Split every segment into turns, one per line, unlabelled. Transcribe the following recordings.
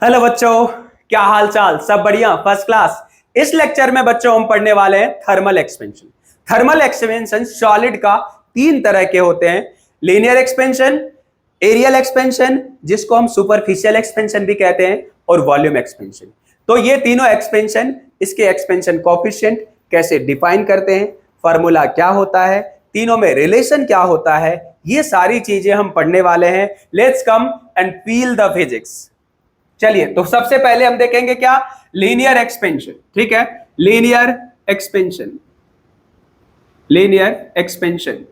Hello बच्चों, क्या हाल चाल? सब बढ़िया, फर्स्ट क्लास। इस लेक्चर में बच्चों हम पढ़ने वाले हैं thermal expansion. Thermal expansion solid का तीन तरह के होते हैं: लीनियर एक्सपेंशन, एरियल एक्सपेंशन जिसको हम सुपरफिशियल एक्सपेंशन भी कहते हैं, और वॉल्यूम एक्सपेंशन। तो ये तीनों एक्सपेंशन, इसके एक्सपेंशन कोएफिशिएंट कैसे डिफाइन करते हैं, फार्मूला क्या होता है, तीनों में रिलेशन क्या होता है, ये सारी चीजें हम पढ़ने वाले हैं। Let's come and feel the physics. चलिए, तो सबसे पहले हम देखेंगे क्या? Linear expansion. ठीक है, लीनियर एक्सपेंशन। लीनियर एक्सपेंशन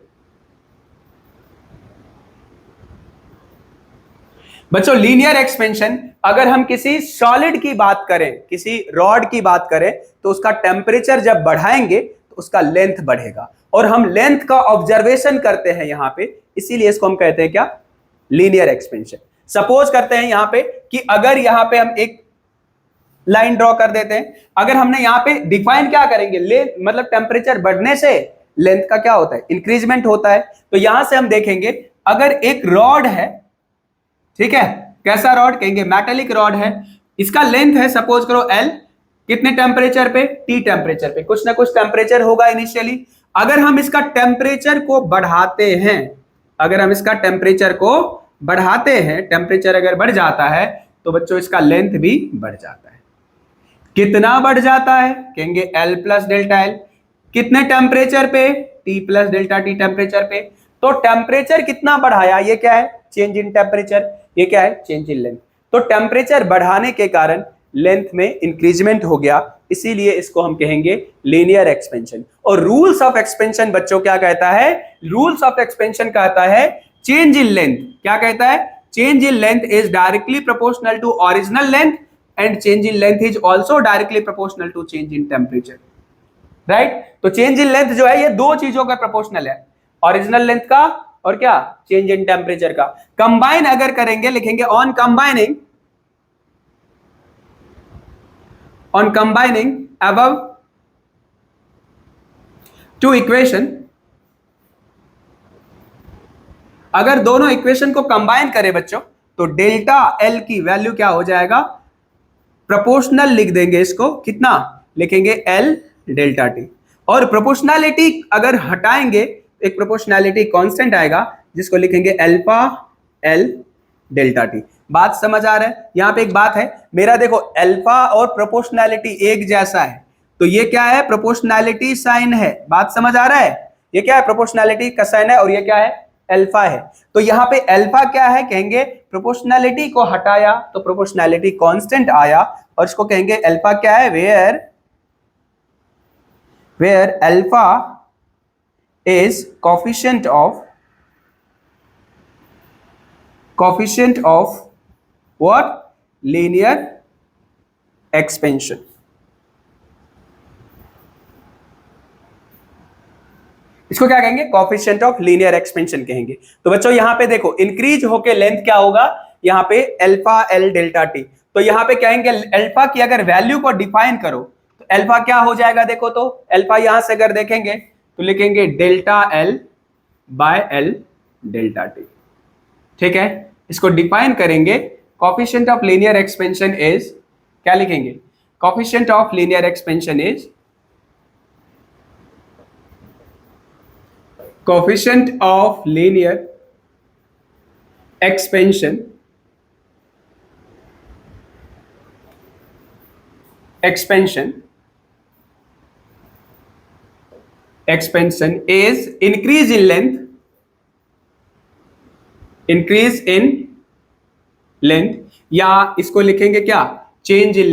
बच्चों, लीनियर एक्सपेंशन अगर हम किसी सॉलिड की बात करें, किसी रॉड की बात करें, तो उसका टेम्परेचर जब बढ़ाएंगे तो उसका लेंथ बढ़ेगा, और हम लेंथ का ऑब्जर्वेशन करते हैं यहां पे, इसीलिए इसको हम कहते हैं क्या? Linear expansion. सपोज करते हैं यहां पे कि अगर यहां पे हम एक लाइन ड्रॉ कर देते हैं, अगर हमने यहां पे डिफाइन क्या करेंगे, लेंथ मतलब टेम्परेचर बढ़ने से लेंथ का क्या होता है? इंक्रीजमेंट होता है। तो यहां से हम देखेंगे, अगर एक रॉड है, ठीक है, कैसा रॉड? कहेंगे मेटालिक रॉड है, इसका लेंथ है सपोज करो L, कितने टेम्परेचर पे? T टेम्परेचर पे। कुछ ना कुछ टेम्परेचर होगा इनिशियली। अगर हम इसका टेम्परेचर को बढ़ाते हैं, अगर हम इसका टेम्परेचर को बढ़ाते हैं, टेम्परेचर अगर बढ़ जाता है तो बच्चों इसका लेंथ भी बढ़ जाता है। कितना बढ़ जाता है? कहेंगे L प्लस डेल्टा L। कितने टेम्परेचर पे? T plus delta T temperature पे। तो टेम्परेचर कितना बढ़ाया? ये क्या है? Change in temperature. ये क्या है? Change in length. तो टेम्परेचर बढ़ाने के कारण लेंथ में इंक्रीजमेंट हो गया, इसीलिए इसको हम कहेंगे लीनियर एक्सपेंशन। और रूल्स ऑफ एक्सपेंशन बच्चों क्या कहता है? रूल्स ऑफ एक्सपेंशन कहता है चेंज इन लेंथ। क्या कहता है? Change in length is directly proportional to original length, and change in length is also directly proportional to change in temperature. Right? तो चेंज इन लेंथ जो है ये दो चीजों का प्रोपोर्शनल है, ओरिजिनल लेंथ का और क्या? चेंज इन टेम्परेचर का। कंबाइन अगर करेंगे, लिखेंगे on combining above two equation, अगर दोनों इक्वेशन को कंबाइन करें बच्चों, तो डेल्टा L की वैल्यू क्या हो जाएगा? प्रोपोर्शनल लिख देंगे इसको। कितना लिखेंगे? L delta T। और प्रोपोर्शनैलिटी अगर हटाएंगे, एक प्रोपोर्शनैलिटी कांस्टेंट आएगा जिसको लिखेंगे अल्फा L डेल्टा T। बात समझ आ रहा है? यहां पे एक बात है, मेरा देखो अल्फा और प्रोपोर्शनैलिटी एक जैसा है, तो ये क्या है? प्रोपोर्शनैलिटी साइन है। बात समझ आ रहा है? ये क्या है? प्रोपोर्शनैलिटी का साइन है, और ये क्या है? अल्फा है। तो यहां पे अल्फा क्या है? कहेंगे प्रोपोर्शनैलिटी को हटाया तो प्रोपोर्शनैलिटी कांस्टेंट आया, और इसको कहेंगे अल्फा क्या है? Where alpha is coefficient of what? Linear expansion. इसको क्या कहेंगे? कोफिशिएंट ऑफ लीनियर एक्सपेंशन कहेंगे। तो बच्चों यहां पे देखो, इंक्रीज होके लेंथ क्या होगा? यहां पे अल्फा L डेल्टा T। तो यहां पे कहेंगे अल्फा की अगर वैल्यू को डिफाइन करो तो अल्फा क्या हो जाएगा? देखो तो अल्फा यहां से अगर देखेंगे तो लिखेंगे delta L by L delta T। ठीक है, इसको डिफाइन करेंगे। Coefficient of linear expansion is, क्या लिखेंगे? Coefficient of linear expansion is coefficient of linear expansion is increase in length, या इसको लिखेंगे क्या? Change in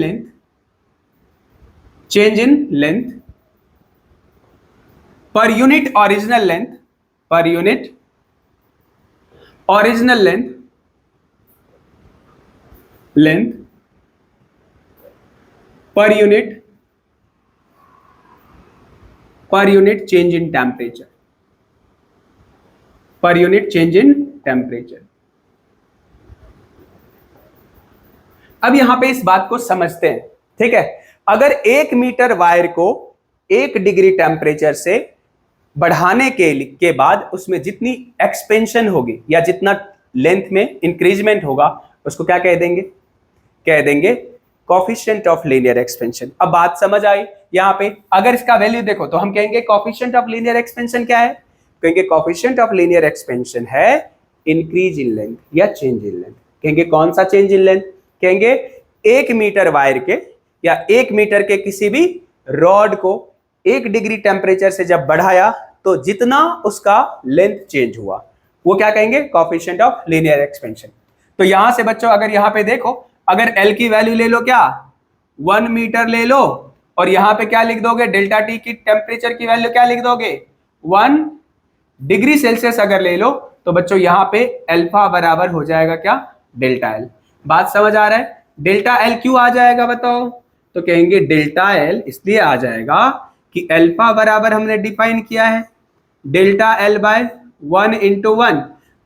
length per unit original length, per unit original length per unit change in temperature, per unit change in temperature. अब यहां पे इस बात को समझते हैं। ठीक है, अगर 1 मीटर वायर को 1 डिग्री टेम्परेचर से बढ़ाने के बाद उसमें जितनी एक्सपेंशन होगी या जितना लेंथ में इंक्रीजमेंट होगा, उसको क्या कह देंगे? कह देंगे कोफिशिएंट ऑफ लीनियर एक्सपेंशन। अब बात समझ आई यहाँ पे, अगर इसका वैल्यू देखो तो हम कहेंगे कोफिशिएंट ऑफ लीनियर एक्सपेंशन क्या है, कहेंगे कोफिशिएंट ऑफ लीनियर एक्सपेंशन है इंक्रीज इन लेंथ या चेंज इन लेंथ। कहेंगे कौन सा चेंज इन लेंथ, कहेंगे 1 मीटर वायर के या 1 मीटर के किसी भी रॉड को 1 डिग्री टेम्परेचर से जब बढ़ाया तो जितना उसका लेंथ चेंज हुआ वो क्या कहेंगे, कोफिशिएंट ऑफ लीनियर एक्सपेंशन। तो यहां से बच्चों अगर यहां पे देखो, अगर L की वैल्यू ले लो क्या 1 मीटर ले लो, और यहां पे क्या लिख दोगे, डेल्टा टी की टेम्परेचर की वैल्यू क्या लिख दोगे 1 डिग्री सेल्सियस अगर ले लो, तो बच्चों यहां पे अल्फा बराबर हो जाएगा क्या, डेल्टा एल। बात समझ आ रहा है, डेल्टा एल क्यों आ जाएगा बताओ, तो कहेंगे डेल्टा एल इसलिए आ जाएगा कि अल्फा बराबर हमने डिफाइन किया है डेल्टा एल बाय 1 इंटू 1,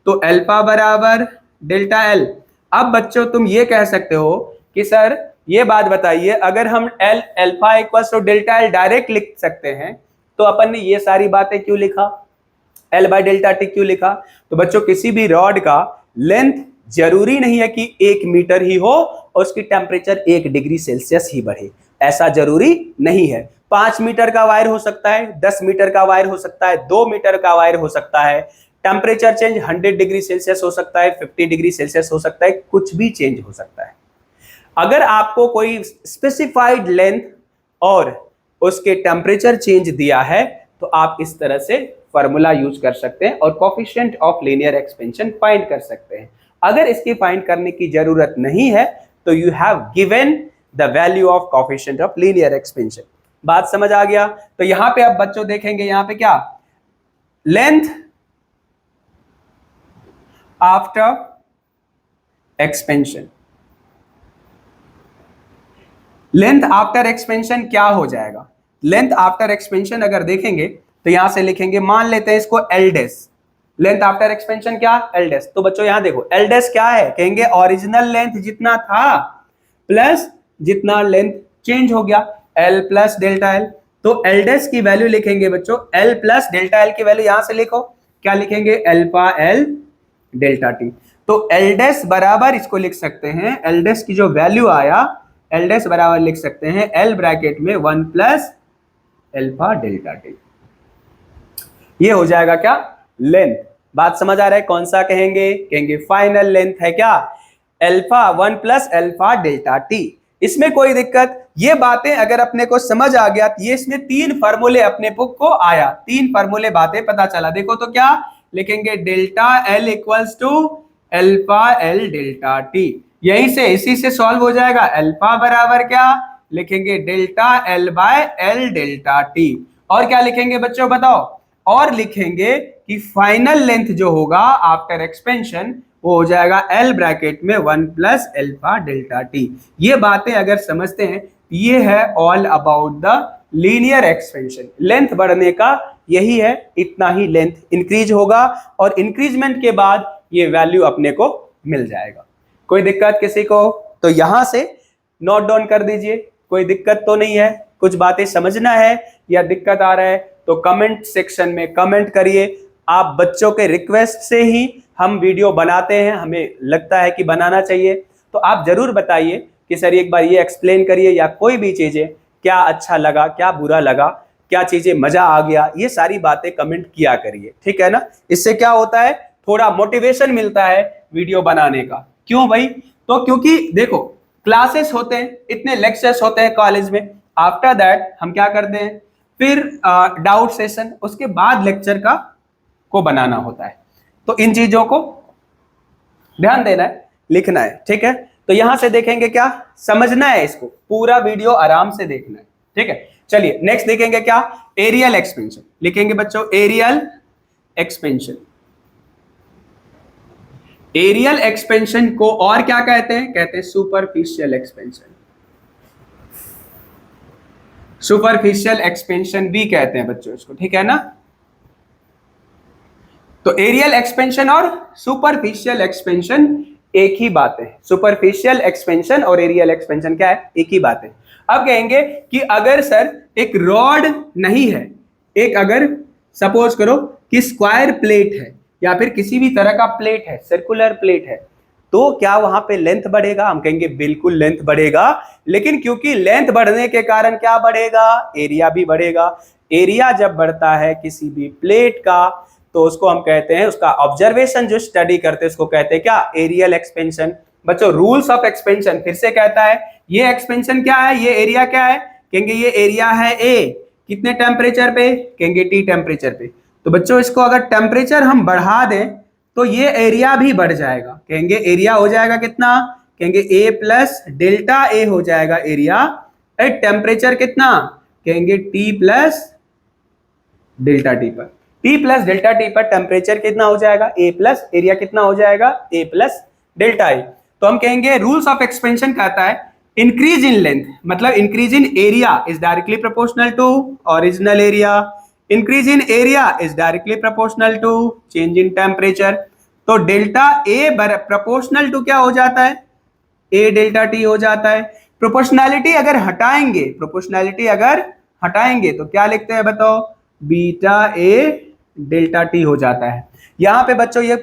तो अल्फा बराबर डेल्टा एल। अब बच्चों तुम ये कह सकते हो कि सर ये बात बताइए, अगर हम L alpha equals to delta L direct लिख सकते हैं तो अपन ने ये सारी बातें क्यों लिखा, एल बाय डेल्टा टी क्यों लिखा। तो बच्चों किसी भी रॉड का लेंथ जरूरी नहीं है कि 1 मीटर ही हो और उसकी टेम्परेचर 1 डिग्री सेल्सियस ही बढ़े, ऐसा जरूरी नहीं है। 5 मीटर का वायर हो सकता है, 10 मीटर का वायर हो सकता है, 2 मीटर का वायर हो सकता है, टेम्परेचर चेंज 100 डिग्री सेल्सियस हो सकता है, 50 डिग्री सेल्सियस हो सकता है, कुछ भी चेंज हो सकता है। अगर आपको कोई स्पेसिफाइड लेंथ और उसके टेम्परेचर चेंज दिया है तो आप इस तरह से फॉर्मूला यूज कर सकते हैं और coefficient of linear expansion find कर सकते हैं। अगर इसकी फाइंड करने की जरूरत नहीं है तो you have given the value of coefficient of linear expansion. बात समझ आ गया। तो यहां पे अब बच्चों देखेंगे यहां पे क्या, length after expansion, length after expansion क्या हो जाएगा, लेंथ आफ्टर एक्सपेंशन अगर देखेंगे तो यहां से लिखेंगे, मान लेते हैं इसको एल डेस, लेंथ आफ्टर एक्सपेंशन क्या एल डेस। तो बच्चों यहां देखो एल डेस क्या है, कहेंगे ओरिजिनल लेंथ जितना था प्लस जितना लेंथ चेंज हो गया, एल प्लस डेल्टा एल। तो एल डेस की वैल्यू लिखेंगे बच्चों, एल प्लस डेल्टा एल की वैल्यू यहां से लिखो, क्या लिखेंगे अल्फा एल डेल्टा टी। तो एल डेस बराबर इसको लिख सकते हैं, एल डेस की जो वैल्यू आया एल डेस बराबर लिख सकते हैं एल ब्रैकेट में 1 प्लस अल्फा डेल्टा टी, ये हो जाएगा क्या लेंथ। बात समझ आ रहा है, कौन सा कहेंगे, कहेंगे फाइनल लेंथ है क्या alpha 1 plus alpha delta T. इसमें कोई दिक्कत, ये बातें अगर अपने को समझ आ गया, ये इसमें 3 फार्मूले अपने बुक को आया, 3 फार्मूले बातें पता चला। देखो तो क्या लिखेंगे, delta L equals to alpha L delta T, यहीं से इसी से सॉल्व हो जाएगा। अल्फा बराबर क्या लिखेंगे, delta L by L delta T, और क्या लिखेंगे बच्चों बताओ, और लिखेंगे कि फाइनल लेंथ जो होगा आफ्टर एक्सपेंशन वो हो जाएगा एल ब्रैकेट में 1 प्लस अल्फा डेल्टा टी। ये बातें अगर समझते हैं, ये है all about the linear expansion. Length बढ़ने का यही है, इतना ही लेंथ इंक्रीज होगा और इंक्रीजमेंट के बाद ये वैल्यू अपने को मिल जाएगा। कोई दिक्कत किसी को, तो यहां से नोट डाउन कर दीजिए, कोई दिक्कत तो नहीं है, कुछ बातें समझना है या दिक्कत आ रहा है तो कमेंट सेक्शन में कमेंट करिए। आप बच्चों के रिक्वेस्ट से ही हम वीडियो बनाते हैं, हमें लगता है कि बनाना चाहिए, तो आप जरूर बताइए कि सर एक बार ये एक्सप्लेन करिए, या कोई भी चीजें क्या अच्छा लगा, क्या बुरा लगा, क्या चीजें मजा आ गया, ये सारी बातें कमेंट किया करिए, ठीक है ना। इससे क्या होता है, थोड़ा मोटिवेशन मिलता है वीडियो बनाने का। क्यों भाई, तो क्योंकि देखो क्लासेस होते हैं, इतने लेक्चर्स होते हैं कॉलेज में, आफ्टर दैट हम क्या करते हैं, फिर डाउट सेशन, उसके बाद लेक्चर को बनाना होता है। तो इन चीजों को ध्यान देना है, लिखना है, ठीक है। तो यहां से देखेंगे क्या, समझना है इसको, पूरा वीडियो आराम से देखना है, ठीक है। चलिए नेक्स्ट देखेंगे क्या, एरियल एक्सपेंशन। लिखेंगे बच्चों एरियल एक्सपेंशन। एरियल एक्सपेंशन को और क्या कहते हैं, कहते हैं सुपरफिशियल एक्सपेंशन। सुपरफिशियल एक्सपेंशन भी कहते हैं बच्चों इसको, ठीक है ना। तो एरियल एक्सपेंशन और सुपरफिशियल एक्सपेंशन एक ही बात है। सुपरफिशियल एक्सपेंशन और एरियल एक्सपेंशन क्या है, एक ही बात है। अब कहेंगे कि अगर सर एक रॉड नहीं है, एक अगर सपोज करो कि स्क्वायर प्लेट है या फिर किसी भी तरह का प्लेट है, सर्कुलर प्लेट है, तो क्या वहां पे लेंथ बढ़ेगा? हम कहेंगे बिल्कुल लेंथ बढ़ेगा, लेकिन क्योंकि लेंथ बढ़ने के कारण क्या बढ़ेगा? एरिया भी बढ़ेगा। एरिया जब बढ़ता है किसी भी प्लेट का, तो उसको हम कहते हैं, उसका ऑब्जर्वेशन जो स्टडी करते हैं उसको कहते हैं क्या? Areal expansion. बच्चों रूल्स ऑफ एक्सपेंशन फिर से कहता है, ये एक्सपेंशन क्या है, ये एरिया क्या है? कहेंगे ये एरिया है ए, कितने टेम्परेचर पे? कहेंगे टी टेम्परेचर पे। तो बच्चों इसको अगर टेम्परेचर हम बढ़ा दें तो ये एरिया भी बढ़ जाएगा। कहेंगे एरिया हो जाएगा कितना? कहेंगे ए प्लस डेल्टा ए हो जाएगा एरिया। टेम्परेचर कितना? कहेंगे टी प्लस डेल्टा टी पर। टी प्लस डेल्टा टी पर टेम्परेचर कितना हो जाएगा? ए प्लस एरिया कितना हो जाएगा? A plus delta A. तो हम कहेंगे रूल्स ऑफ एक्सपेंशन कहता है इंक्रीज इन लेंथ, मतलब increase in area is directly proportional to original area, increase in area is directly proportional to change in temperature. तो डेल्टा ए प्रोपोर्शनल टू क्या हो जाता है? ए डेल्टा टी हो जाता है। प्रोपोर्शनैलिटी अगर हटाएंगे, प्रोपोर्शनैलिटी अगर हटाएंगे तो क्या लिखते हैं बताओ? बीटा ए डेल्टा टी हो जाता है। यहां पे बच्चों ये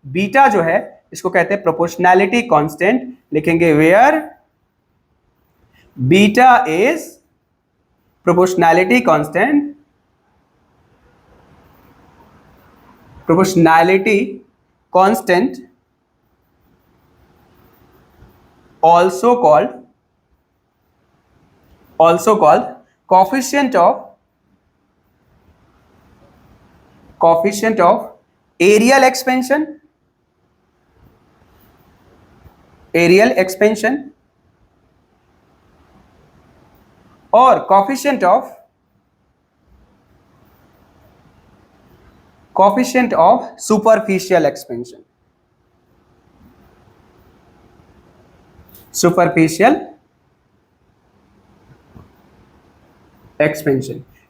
बीटा जो है इसको कहते हैं प्रोपोर्शनैलिटी कांस्टेंट, लिखेंगे where beta is proportionality constant, proportionality constant also called coefficient of areal expansion और coefficient of superficial expansion।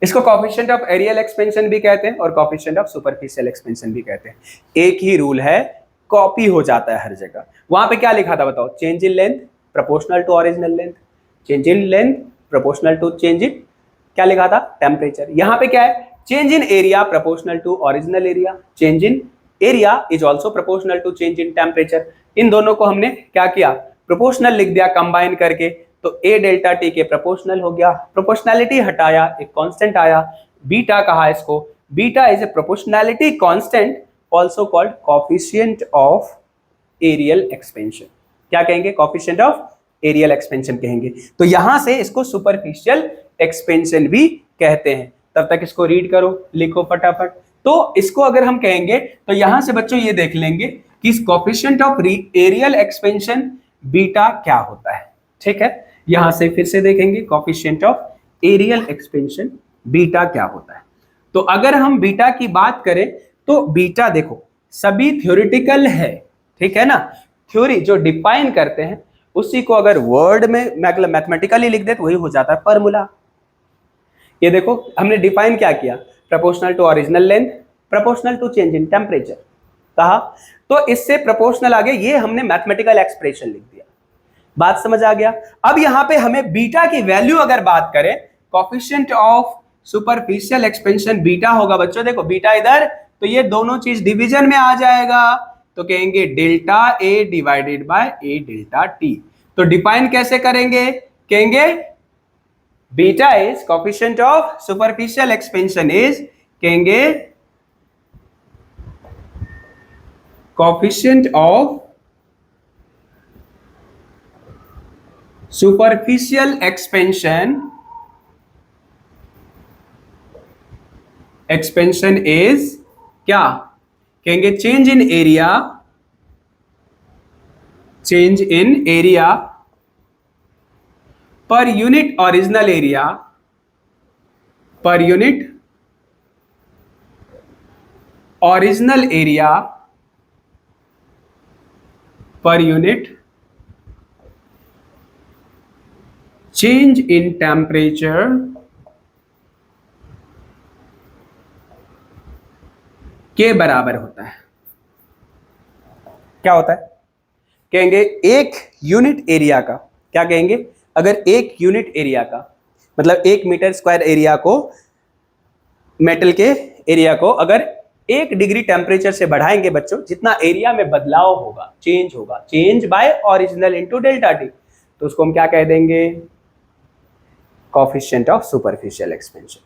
इसको coefficient of aerial expansion भी कहते हैं और coefficient of superficial expansion भी कहते हैं। एक ही रूल है, कॉपी हो जाता है हर जगह। वहां पे क्या लिखा था बताओ? Change in length proportional to original length, change in length proportional to change in क्या लिखा था? टेम्परेचर। यहां पे क्या है? Change in area proportional to original area, change in area is also proportional to change in temperature. इन दोनों को हमने क्या किया? प्रोपोर्शनल लिख दिया कंबाइन करके, तो ए डेल्टा टी के प्रोपोर्शनल हो गया। प्रोपोर्शनैलिटी हटाया, एक कांस्टेंट आया, बीटा कहा इसको। Beta is a proportionality constant also called coefficient of areal expansion. क्या कहेंगे? कोएफिशिएंट ऑफ एरियल एक्सपेंशन कहेंगे। तो यहां से इसको सुपरफिशियल एक्सपेंशन भी कहते हैं। तब तक इसको रीड करो, लिखो फटाफट। तो इसको अगर हम कहेंगे तो यहां से बच्चों ये देख लेंगे कि इस coefficient of areal expansion beta क्या होता है। ठीक है, यहां से फिर से देखेंगे coefficient of areal expansion beta क्या होता है। तो अगर हम बीटा की बात करें तो बीटा देखो सभी थ्योरेटिकल है, ठीक है ना। थ्योरी जो डिफाइन करते हैं उसी को अगर वर्ड में मतलब मैथमेटिकली लिख दे तो वही हो जाता है फॉर्मूला। ये देखो हमने डिफाइन क्या किया? Proportional to original length, proportional to change in temperature कहा, तो इससे प्रोपोर्शनल आ गया, ये हमने मैथमेटिकल एक्सप्रेशन लिख दिया। बात समझ आ गया? अब यहां पे हमें बीटा की वैल्यू अगर बात करें, coefficient of superficial expansion beta होगा बच्चों। देखो बीटा इधर, तो ये दोनों चीज डिवीजन में आ जाएगा, तो कहेंगे delta A divided by A delta T. तो डिफाइन कैसे करेंगे? कहेंगे beta is coefficient of superficial expansion is, कहेंगे coefficient of superficial expansion is क्या? कहेंगे change in area per unit original area, per unit original area, per unit change in temperature के बराबर होता है। क्या होता है? कहेंगे एक यूनिट एरिया का, क्या कहेंगे? अगर एक यूनिट एरिया का मतलब 1 मीटर स्क्वायर एरिया को, मेटल के एरिया को अगर 1 डिग्री टेम्परेचर से बढ़ाएंगे बच्चों, जितना एरिया में बदलाव होगा, चेंज होगा, change bye original into delta T, तो उसको हम क्या कह देंगे, कोएफिशिएंट ऑफ सुपरफिशियल एक्सपेंशन।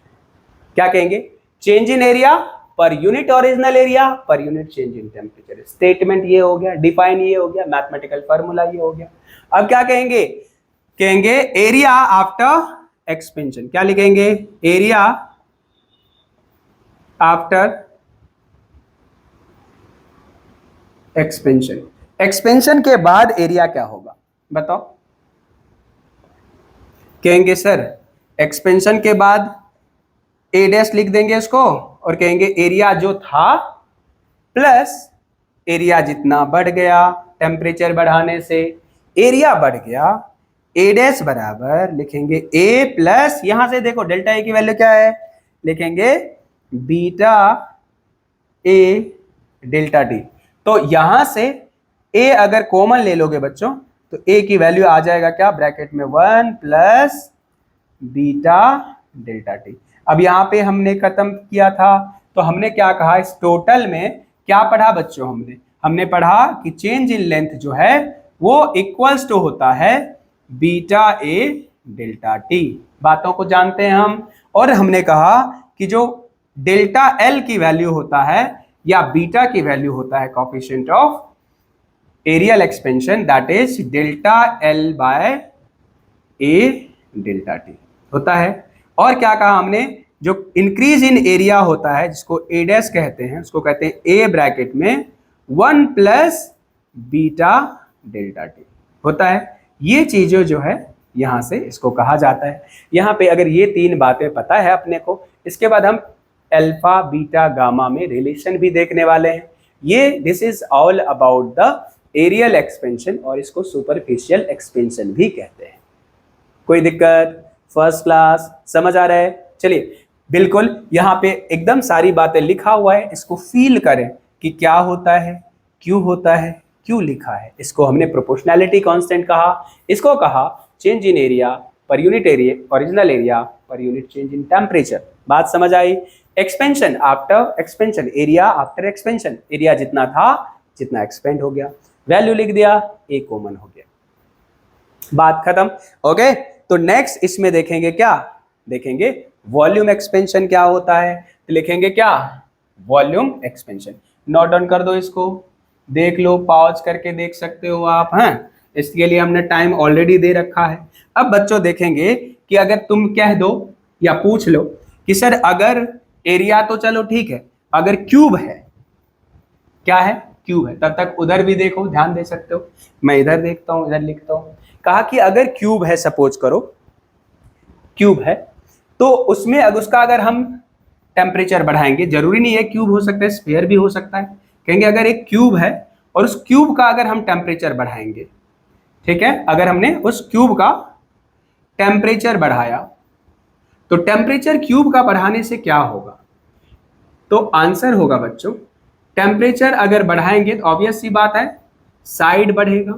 क्या कहेंगे, change in area per unit original area per unit change in temperature. Statement ये हो गया, डिफाइन ये हो गया, मैथमेटिकल फार्मूला ये हो गया। अब क्या कहेंगे, कहेंगे एरिया आफ्टर एक्सपेंशन। क्या लिखेंगे, एरिया आफ्टर एक्सपेंशन। एक्सपेंशन के बाद एरिया क्या होगा बताओ। कहेंगे सर एक्सपेंशन के बाद ए डैश लिख देंगे इसको, और कहेंगे एरिया जो था प्लस एरिया जितना बढ़ गया टेम्परेचर बढ़ाने से, एरिया बढ़ गया, ए डैश बराबर लिखेंगे ए प्लस, यहां से देखो डेल्टा ए की वैल्यू क्या है, लिखेंगे बीटा ए डेल्टा टी। तो यहां से ए अगर कॉमन ले लोगे बच्चों तो ए की वैल्यू आ जाएगा क्या, ब्रैकेट में 1 प्लस बीटा डेल्टा टी। अब यहां पे हमने खत्म किया था, तो हमने क्या कहा, इस टोटल में क्या पढ़ा बच्चों, हमने पढ़ा कि चेंज इन लेंथ जो है वो इक्वल्स टू होता है बीटा ए डेल्टा टी। बातों को जानते हैं हम। और हमने कहा कि जो डेल्टा एल की वैल्यू होता है या बीटा की वैल्यू होता है coefficient of areal expansion, that is delta L by A delta T होता है। और क्या कहा हमने, जो इंक्रीज इन एरिया होता है जिसको ए डैश कहते हैं, उसको कहते हैं ए ब्रैकेट में 1 प्लस बीटा डेल्टा टी होता है। ये चीजें जो है यहां से इसको कहा जाता है। यहां पे अगर ये 3 बातें पता है अपने को, इसके बाद हम अल्फा बीटा गामा में रिलेशन भी देखने वाले हैं। ये this is all about the areal expansion, और इसको सुपरफिशियल एक्सपेंशन भी कहते हैं। कोई दिक्कत, फर्स्ट क्लास, समझ आ रहा है। चलिए बिल्कुल, यहाँ पे एकदम सारी बातें लिखा हुआ है, इसको फील करें कि क्या होता है, क्यों होता है, क्यों लिखा है। इसको हमने प्रोपोर्शनैलिटी कांस्टेंट कहा, इसको कहा change in area per unit area, original area per unit change in temperature. बात समझ आई। Expansion after expansion, area after expansion, area जितना था जितना एक्सपेंड हो गया, वैल्यू लिख दिया, ए कॉमन हो गया, बात खत्म। ओके, तो नेक्स्ट इसमें देखेंगे क्या, देखेंगे वॉल्यूम एक्सपेंशन क्या होता है। तो लिखेंगे क्या, वॉल्यूम एक्सपेंशन। नोट डाउन कर दो इसको, देख लो, पॉज करके देख सकते हो आप। हाँ, इसके लिए हमने टाइम ऑलरेडी दे रखा है। अब बच्चों देखेंगे कि अगर तुम कह दो या पूछ लो कि सर अगर एरिया तो चलो ठीक है, अगर क्यूब है, क्या है, क्यूब है, तब तक उधर भी देखो, ध्यान दे सकते हो, मैं इधर देखता हूं, इधर लिखता हूं। कहा कि अगर क्यूब है, सपोज करो क्यूब है, तो उसमें उसका अगर हम टेम्परेचर बढ़ाएंगे, जरूरी नहीं है क्यूब हो सकता है, स्फीयर भी हो सकता है। कहेंगे अगर एक क्यूब है और उस क्यूब का अगर हम टेम्परेचर बढ़ाएंगे, ठीक है, अगर हमने उस क्यूब का टेम्परेचर बढ़ाया, तो टेम्परेचर क्यूब का बढ़ाने से क्या होगा, तो आंसर होगा बच्चों, टेम्परेचर अगर बढ़ाएंगे तो ऑब्वियस सी बात है साइड बढ़ेगा,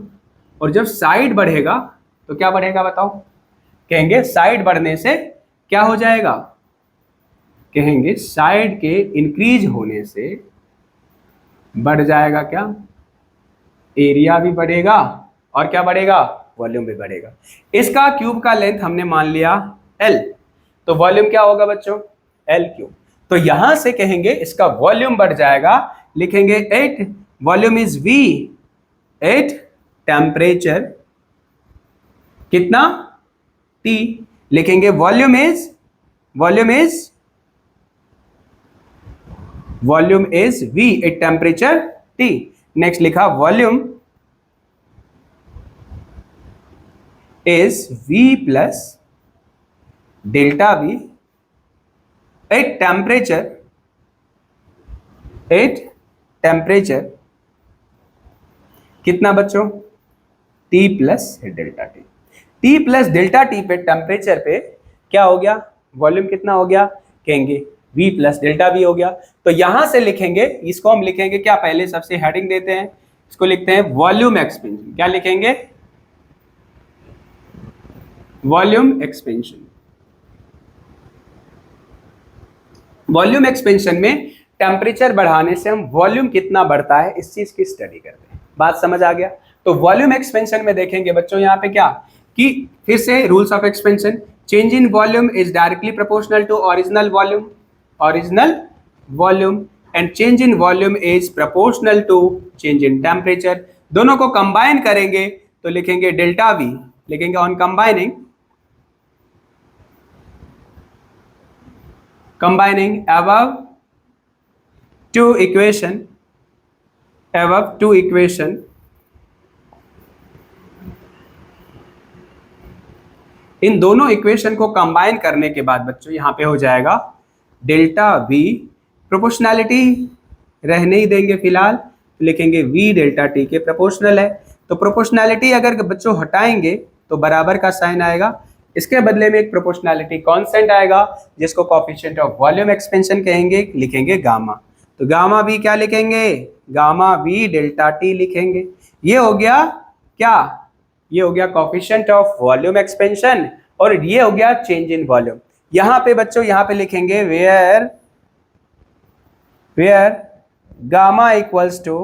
और जब साइड बढ़ेगा तो क्या बढ़ेगा बताओ। कहेंगे साइड बढ़ने से क्या हो जाएगा, कहेंगे साइड के इंक्रीज होने से बढ़ जाएगा क्या, एरिया भी बढ़ेगा, और क्या बढ़ेगा, वॉल्यूम भी बढ़ेगा। इसका क्यूब का लेंथ हमने मान लिया L, तो वॉल्यूम क्या होगा बच्चों, L क्यूब। तो यहां से कहेंगे इसका वॉल्यूम बढ़ जाएगा, लिखेंगे 8, वॉल्यूम इज V, 8 टेम्परेचर कितना T, लिखेंगे volume is V, 8 temperature T। Next लिखा volume is V plus delta V, 8 temperature कितना बच्चों, T plus delta T। T plus delta T पे टेम्परेचर पे क्या हो गया, वॉल्यूम कितना हो गया, कहेंगे V प्लस डेल्टा V हो गया। तो यहां से लिखेंगे, इसको हम लिखेंगे क्या, पहले सबसे हेडिंग देते हैं, इसको लिखते हैं वॉल्यूम एक्सपेंशन। क्या लिखेंगे, वॉल्यूम एक्सपेंशन। वॉल्यूम एक्सपेंशन में टेम्परेचर बढ़ाने से हम वॉल्यूम कितना बढ़ता है इस चीज की स्टडी करते हैं। बात समझ आ गया? तो वॉल्यूम एक्सपेंशन में देखेंगे बच्चों यहाँ पे क्या कि फिर से rules of expansion, change in volume is directly proportional to original volume and change in volume is proportional to change in temperature. दोनों को कंबाइन करेंगे तो लिखेंगे डेल्टा वी, लिखेंगे on combining above two equation इन दोनों इक्वेशन को combine करने के बाद बच्चों यहां पे हो जाएगा डेल्टा वी, प्रोपोर्शनैलिटी रहने ही देंगे फिलहाल, लिखेंगे वी डेल्टा टी के प्रोपोर्शनल है। तो प्रोपोर्शनैलिटी अगर बच्चों हटाएंगे तो बराबर का साइन आएगा, इसके बदले में एक प्रोपोर्शनैलिटी कांस्टेंट आएगा जिसको कोएफिशिएंट ऑफ वॉल्यूम एक्सपेंशन कहेंगे, लिखेंगे गामा। तो गामा वी क्या लिखेंगे, गामा वी डेल्टा टी लिखेंगे। ये हो गया क्या, ये हो गया कोएफिशिएंट ऑफ वॉल्यूम एक्सपेंशन और ये हो गया चेंज इन वॉल्यूम। यहां पे बच्चों यहां पे लिखेंगे where gamma equals to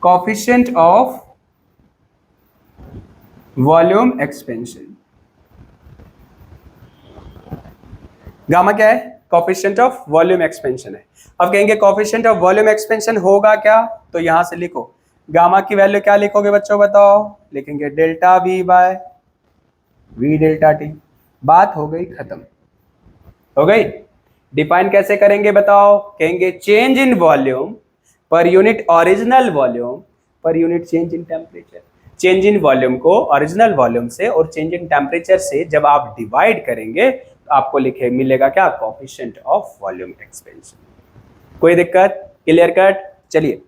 coefficient of volume expansion. Gamma क्या है, कोएफिशिएंट ऑफ वॉल्यूम एक्सपेंशन है। अब कहेंगे कोएफिशिएंट ऑफ वॉल्यूम एक्सपेंशन होगा क्या, तो यहां से लिखो गामा की वैल्यू क्या लिखोगे बच्चों बताओ, लिखेंगे delta V by V delta T. बात हो गई खत्म, हो गई। डिफाइन कैसे करेंगे बताओ, कहेंगे चेंज इन वॉल्यूम पर यूनिट ओरिजिनल वॉल्यूम पर unit change in temperature. Change in volume को ओरिजिनल वॉल्यूम से और चेंज इन टेम्परेचर से जब आप डिवाइड करेंगे तो आपको लिखे मिलेगा क्या, कोएफिशिएंट ऑफ वॉल्यूम एक्सपेंशन। कोई दिक्कत, क्लियर कट? चलिए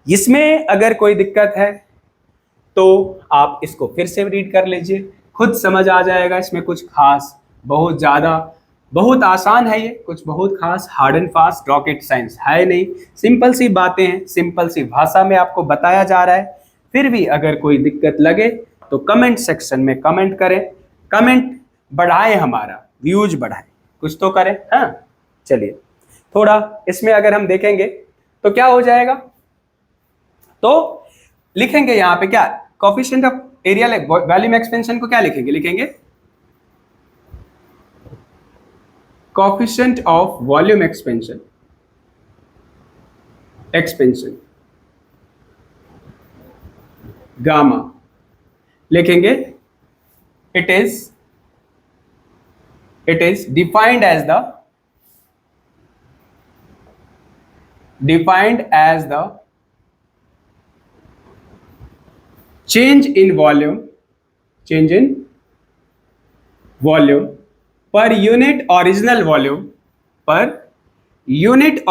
इसमें अगर कोई दिक्कत है तो आप इसको फिर से रीड कर लीजिए, खुद समझ आ जाएगा। इसमें कुछ खास बहुत ज्यादा बहुत आसान है, ये कुछ बहुत खास hard and fast rocket science है नहीं, सिंपल सी बातें हैं, सिंपल सी भाषा में आपको बताया जा रहा है। फिर भी अगर कोई दिक्कत लगे तो कमेंट सेक्शन में कमेंट करें, कमेंट बढ़ाएं, हमारा व्यूज बढ़ाएं, कुछ तो करें। हाँ चलिए थोड़ा इसमें अगर हम देखेंगे तो क्या हो जाएगा, तो लिखेंगे यहां पे क्या, coefficient of area volume expansion को क्या लिखेंगे, लिखेंगे coefficient of volume expansion gamma, लिखेंगे it is defined as the change in volume per unit original volume per unit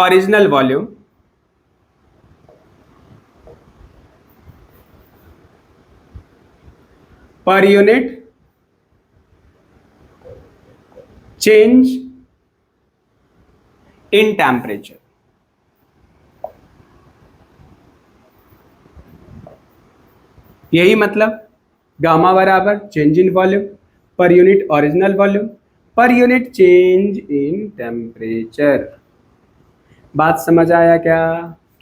change in temperature। यही मतलब गामा बराबर चेंज इन वॉल्यूम पर unit original volume पर यूनिट चेंज इन टेम्परेचर। बात समझ आया क्या?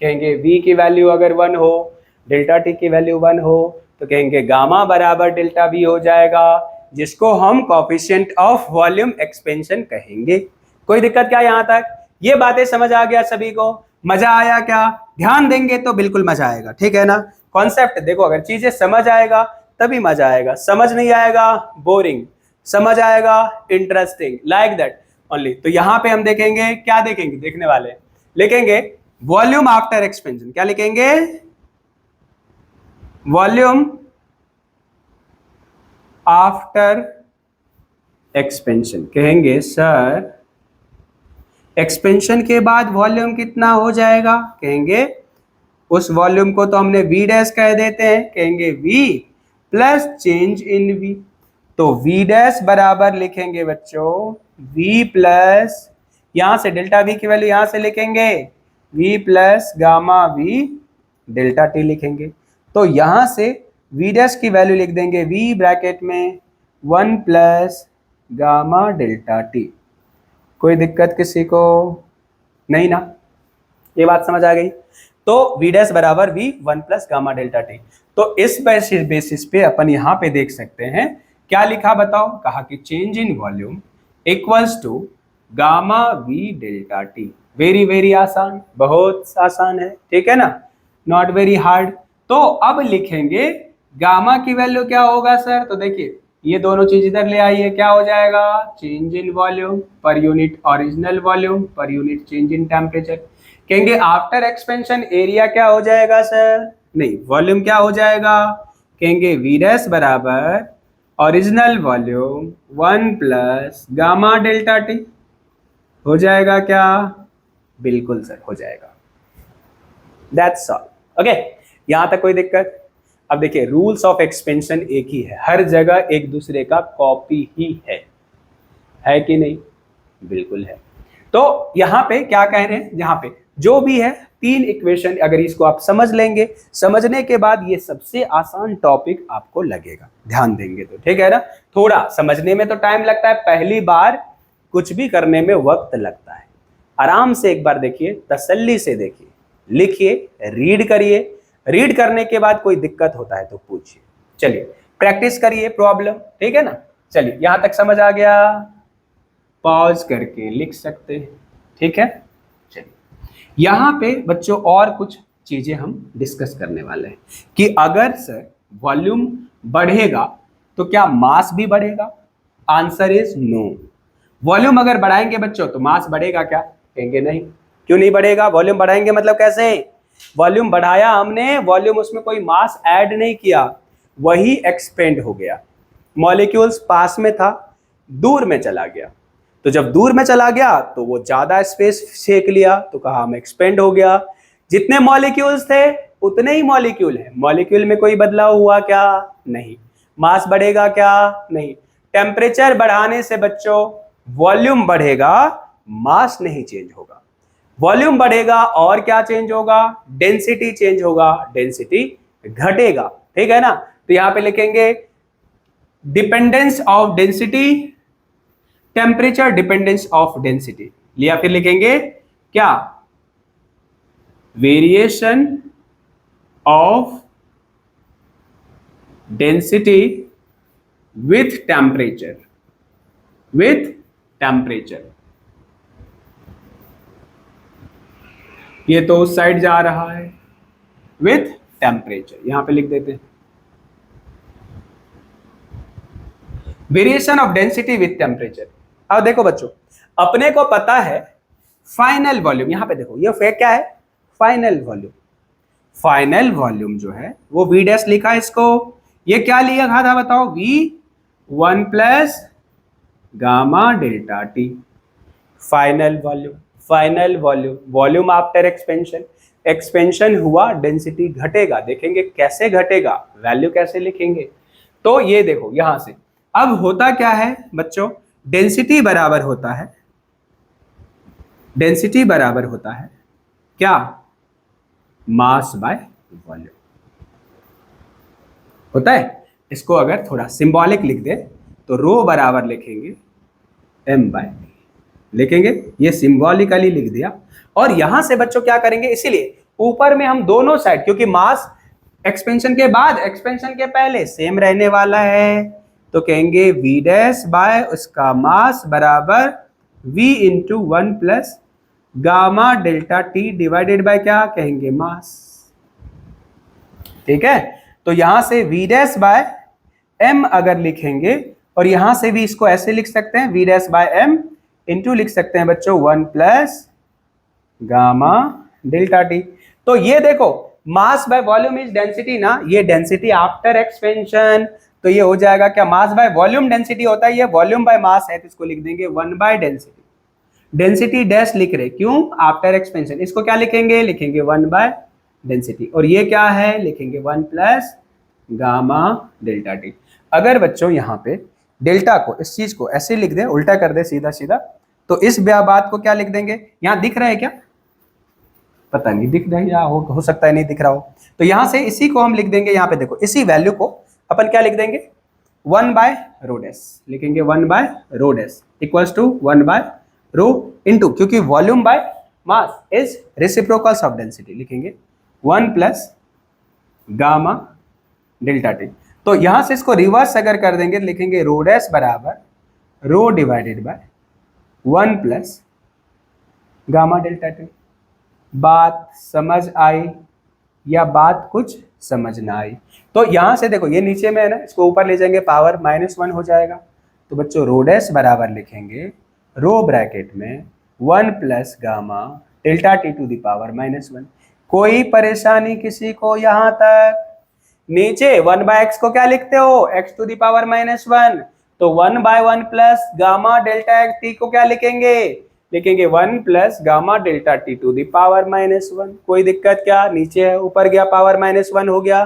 कहेंगे v की वैल्यू अगर 1 हो, डेल्टा टी की वैल्यू 1 हो तो कहेंगे गामा बराबर डेल्टा v हो जाएगा, जिसको हम कोएफिशिएंट ऑफ वॉल्यूम एक्सपेंशन कहेंगे। कोई दिक्कत क्या यहाँ तक? ये बातें समझ आ गया सभी को? मजा आया क्या? ध्यान देंगे तो बिल्कुल मजा आएगा, ठीक है ना? कॉन्सेप्ट देखो, अगर चीजें समझ आएगा तभी मजा आएगा, समझ नहीं आएगा बोरिंग, समझ आएगा इंटरेस्टिंग, लाइक दैट ओनली। तो यहां पे हम देखेंगे, क्या देखेंगे, देखने वाले लिखेंगे वॉल्यूम आफ्टर एक्सपेंशन। क्या लिखेंगे? Volume after expansion. कहेंगे सर एक्सपेंशन के बाद वॉल्यूम कितना हो जाएगा? कहेंगे उस वॉल्यूम को तो हमने v डैश कह देते हैं, कहेंगे v plus change in v। तो v डैश बराबर लिखेंगे बच्चों v प्लस, यहां से डेल्टा v की वैल्यू यहां से लिखेंगे v plus gamma v delta t लिखेंगे। तो यहां से v डैश की वैल्यू लिख देंगे v ब्रैकेट में 1 प्लस गामा डेल्टा t। कोई दिक्कत किसी को नहीं ना? ये बात समझ आ गई। तो v डैश बराबर v 1 plus gamma delta T. तो इस बेसिस पे अपन यहां पे देख सकते हैं क्या लिखा बताओ, कहा कि change in volume equals to gamma v delta T. Very very आसान, बहुत आसान है, ठीक है ना, नॉट वेरी हार्ड। तो अब लिखेंगे गामा की वैल्यू क्या होगा सर, तो देखिए ये दोनों चीज इधर ले आइए, क्या हो जाएगा, चेंज इन वॉल्यूम पर यूनिट ओरिजिनल वॉल्यूम पर यूनिट चेंज इन टेम्परेचर। कहेंगे आफ्टर एक्सपेंशन एरिया क्या हो जाएगा सर, नहीं वॉल्यूम क्या हो जाएगा, कहेंगे वी डैश बराबर original volume 1 plus gamma delta T. हो जाएगा क्या, बिल्कुल सर हो जाएगा, दैट्स ऑल। ओके, यहां तक कोई दिक्कत? अब देखिए रूल्स ऑफ एक्सपेंशन एक ही है, हर जगह एक दूसरे का कॉपी ही है कि नहीं, बिल्कुल है। तो यहां पे क्या कह रहे हैं, यहां पे जो भी है 3 इक्वेशन, अगर इसको आप समझ लेंगे, समझने के बाद ये सबसे आसान टॉपिक आपको लगेगा, ध्यान देंगे तो, ठीक है ना। थोड़ा समझने में तो टाइम लगता है, पहली बार कुछ भी करने में वक्त लगता है। आराम से एक बार देखिए, तसल्ली से देखिए, लिखिए, रीड करिए, रीड करने के बाद कोई दिक्कत होता है तो पूछिए। चलिए प्रैक्टिस करिए प्रॉब्लम, ठीक है ना। चलिए यहां तक समझ आ गया, पॉज करके लिख सकते हैं, ठीक है। चलिए यहां पे बच्चों और कुछ चीजें हम डिस्कस करने वाले हैं कि अगर सर वॉल्यूम बढ़ेगा तो क्या मास भी बढ़ेगा, आंसर इज नो। वॉल्यूम अगर बढ़ाएंगे बच्चों तो मास बढ़ेगा क्या, कहेंगे नहीं। क्यों नहीं बढ़ेगा, वॉल्यूम बढ़ाएंगे मतलब कैसे, वॉल्यूम बढ़ाया हमने, वॉल्यूम उसमें कोई मास ऐड नहीं किया, वही एक्सपेंड हो गया। मॉलिक्यूल्स पास में था, दूर में चला गया, तो जब दूर में चला गया तो वो ज्यादा स्पेस सेक लिया, तो कहा हम एक्सपेंड हो गया। जितने मॉलिक्यूल्स थे उतने ही मॉलिक्यूल है, मॉलिक्यूल में कोई बदलाव हुआ क्या, नहीं। मास बढ़ेगा क्या, नहीं। टेम्परेचर बढ़ाने से बच्चों वॉल्यूम बढ़ेगा, मास नहीं चेंज होगा। वॉल्यूम बढ़ेगा और क्या चेंज होगा, डेंसिटी चेंज होगा, डेंसिटी घटेगा, ठीक है ना। तो यहां पे लिखेंगे dependence of density, temperature dependence of density लिया, फिर लिखेंगे क्या, variation of density with temperature, with temperature. ये तो उस साइड जा रहा है, विथ टेम्परेचर यहां पे लिख देते हैं, variation of density with temperature. अब देखो बच्चों, अपने को पता है फाइनल वॉल्यूम, यहां पे देखो ये फेक क्या है, फाइनल वॉल्यूम। फाइनल वॉल्यूम जो है वो वी डैश लिखा है इसको, ये क्या लिया था बताओ, V 1 plus gamma delta T. Final volume, final volume, volume after expansion, expansion हुआ डेंसिटी घटेगा, देखेंगे कैसे घटेगा, वैल्यू कैसे लिखेंगे। तो ये देखो यहां से अब होता क्या है बच्चों, डेंसिटी बराबर होता है, डेंसिटी बराबर होता है क्या, मास बाय वॉल्यूम होता है। इसको अगर थोड़ा सिंबॉलिक लिख दे तो रो बराबर लिखेंगे m बाय, लिखेंगे, ये सिंबॉलिकली लिख दिया। और यहां से बच्चों क्या करेंगे, इसीलिए ऊपर में हम दोनों साइड, क्योंकि मास एक्सपेंशन के बाद एक्सपेंशन के पहले सेम रहने वाला है, तो कहेंगे v डैश बाय उसका मास बराबर v into 1 plus gamma delta T divided by क्या, कहेंगे मास, ठीक है। तो यहां से v डैश बाय m अगर लिखेंगे, और यहां से भी इसको ऐसे लिख सकते हैं, v dash by m into लिख सकते हैं बच्चों 1 प्लस गामा डेल्टा टी। तो ये देखो mass by volume is density ना, ये डेंसिटी आफ्टर एक्सपेंशन, तो ये हो जाएगा क्या, मास बाय वॉल्यूम डेंसिटी होता है, ये वॉल्यूम बाय मास है, तो इसको लिख देंगे 1 बाय डेंसिटी। डेंसिटी डैश लिख रहे, क्यों, आफ्टर एक्सपेंशन, इसको क्या लिखेंगे, लिखेंगे 1 बाय डेंसिटी, और ये क्या है, लिखेंगे 1 प्लस गामा डेल्टा टी। अगर बच्चों यहाँ पे डेल्टा को, इस चीज को ऐसे लिख दे, उल्टा कर दे सीधा सीधा, तो इस बात को क्या लिख देंगे, यहां दिख रहा है क्या, पता नहीं दिख रहा है या हो सकता है नहीं दिख रहा हो, तो यहां से इसी को हम लिख देंगे, यहाँ पे देखो इसी वैल्यू को अपन क्या लिख देंगे, 1 बाय रो डैश लिखेंगे, 1 by rho dash equals to 1 by rho into, क्योंकि volume by mass is reciprocals of density, लिखेंगे 1 प्लस गामा डेल्टा टी। तो यहां से इसको रिवर्स अगर कर देंगे लिखेंगे रो डैश बराबर rho divided by 1 plus gamma delta T. बात समझ आई या बात कुछ समझ ना आई? तो यहां से देखो ये नीचे में है ना, इसको ऊपर ले जाएंगे पावर -1 हो जाएगा। तो बच्चों रो डैश बराबर लिखेंगे रो ब्रैकेट में 1 plus gamma delta T to the power -1। कोई परेशानी किसी को यहां तक? नीचे 1/x को क्या लिखते हो? x to the power -1। तो 1/1 प्लस गामा डेल्टा टी को क्या लिखेंगे? लिखेंगे 1 plus gamma delta T to the power -1। कोई दिक्कत क्या? नीचे है, ऊपर गया पावर -1 हो गया।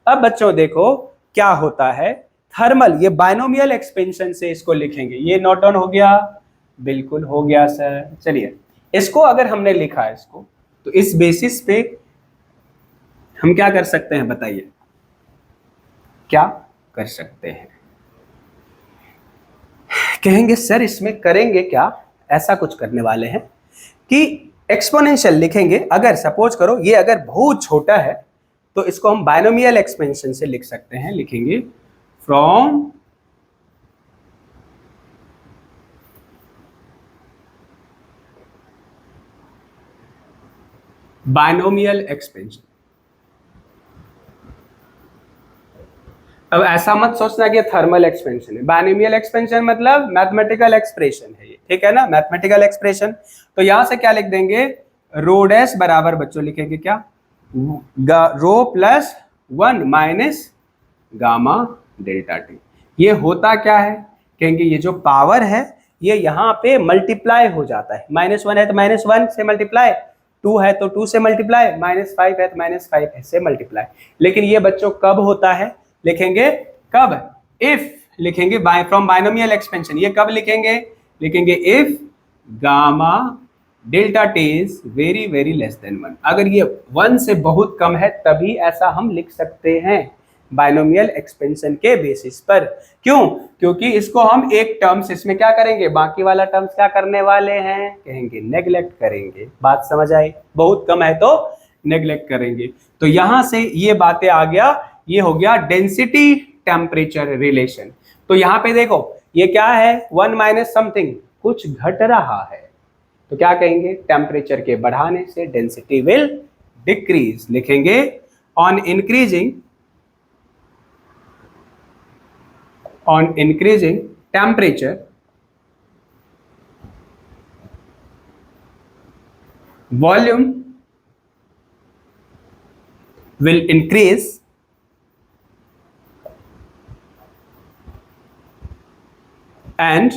अब बच्चों देखो क्या होता है, थर्मल ये बायनोमियल एक्सपेंशन से इसको लिखेंगे। ये नोट डाउन हो गया? बिल्कुल हो गया सर। चलिए इसको अगर हमने लिखा है इसको, तो इस बेसिस पे हम क्या कर सकते हैं बताइए, क्या कर सकते हैं? कहेंगे सर इसमें करेंगे क्या? ऐसा कुछ करने वाले हैं कि एक्सपोनेंशियल लिखेंगे। अगर सपोज करो ये अगर बहुत छोटा है तो इसको हम बायनोमियल एक्सपेंशन से लिख सकते हैं। लिखेंगे फ्रॉम बायनोमियल एक्सपेंशन। अब ऐसा मत सोचना कि थर्मल एक्सपेंशन है, बायनोमियल एक्सपेंशन मतलब मैथमेटिकल एक्सप्रेशन है ये, ठीक है ना, मैथमेटिकल एक्सप्रेशन। तो यहां से क्या लिख देंगे, रो डैश बराबर बच्चों लिखेंगे क्या, rho plus 1 minus gamma delta T. ये होता क्या है, कहेंगे ये जो पावर है ये यहाँ पे मल्टीप्लाई हो जाता है। -1 है तो -1 से मल्टीप्लाई, 2 है तो 2 से मल्टीप्लाई, -5 है तो -5 से मल्टीप्लाई। लेकिन ये बच्चों कब होता है, लिखेंगे कब, इफ लिखेंगे फ्रॉम बायनोमियल एक्सपेंशन। ये कब लिखेंगे, लिखेंगे if gamma delta T is very very less than 1। अगर ये 1 से बहुत कम है तभी ऐसा हम लिख सकते हैं बायनोमियल एक्सपेंशन के बेसिस पर। क्यों, क्योंकि इसको हम एक टर्म्स इसमें क्या करेंगे, बाकी वाला टर्म्स क्या करने वाले हैं, कहेंगे नेग्लेक्ट करेंगे। बात समझ आई, बहुत कम है तो नेग्लेक्ट करेंगे। तो यहां से ये बातें आ गया, ये हो गया डेंसिटी टेम्परेचर रिलेशन। तो यहां पे देखो ये क्या है, 1 माइनस समथिंग, कुछ घट रहा है, तो क्या कहेंगे, टेम्परेचर के बढ़ाने से डेंसिटी विल डिक्रीज। लिखेंगे on increasing temperature volume will increase and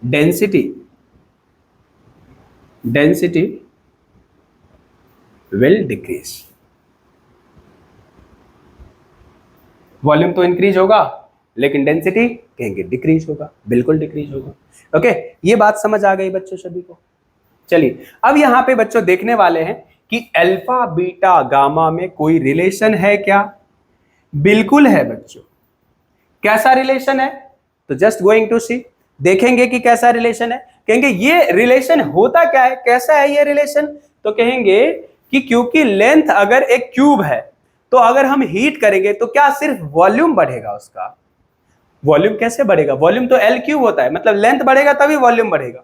density will decrease। Volume तो इंक्रीज होगा लेकिन डेंसिटी कहेंगे डिक्रीज होगा, बिल्कुल डिक्रीज होगा। ओके, ये बात समझ आ गई बच्चों सभी को। चलिए अब यहां पे बच्चों देखने वाले हैं कि अल्फा बीटा गामा में कोई रिलेशन है क्या। बिल्कुल है बच्चों। कैसा रिलेशन है, तो जस्ट गोइंग टू सी, देखेंगे कि कैसा रिलेशन है। कहेंगे ये रिलेशन होता क्या है, कैसा है ये रिलेशन, तो कहेंगे कि क्योंकि लेंथ अगर एक क्यूब है तो अगर हम हीट करेंगे तो क्या सिर्फ वॉल्यूम बढ़ेगा उसका, वॉल्यूम कैसे बढ़ेगा, वॉल्यूम तो L क्यूब होता है, मतलब लेंथ बढ़ेगा तभी वॉल्यूम बढ़ेगा।